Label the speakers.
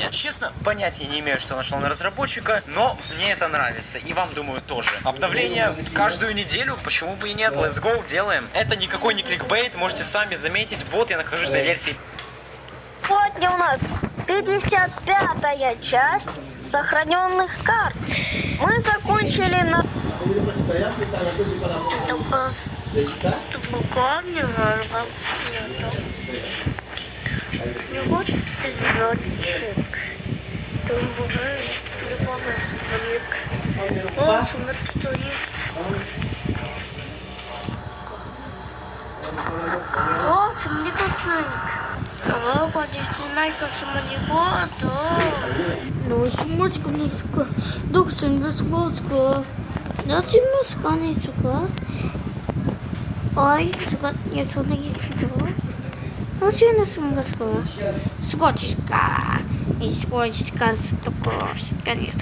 Speaker 1: Я, честно, понятия не имею, что нашел на разработчика, но мне это нравится. И вам, думаю, тоже. Обновление каждую неделю, почему бы и нет. Let's go, делаем. Это никакой не кликбейт, можете сами заметить. Вот я нахожусь на версии.
Speaker 2: Сегодня у нас 55-я часть сохраненных карт. Мы закончили на... Вот тренировщик. Там бывает любого своих. Вот сумер стоит. Вот сумника снайк. А водитель снайка сумника, да. Ну, сумочка, носка. Доксин, безвозка. Да, сумочка, не сука. Ой, сука, я сюда не сюда. Очень сумочка. Скотчка. И скотчка, стуко, скорее.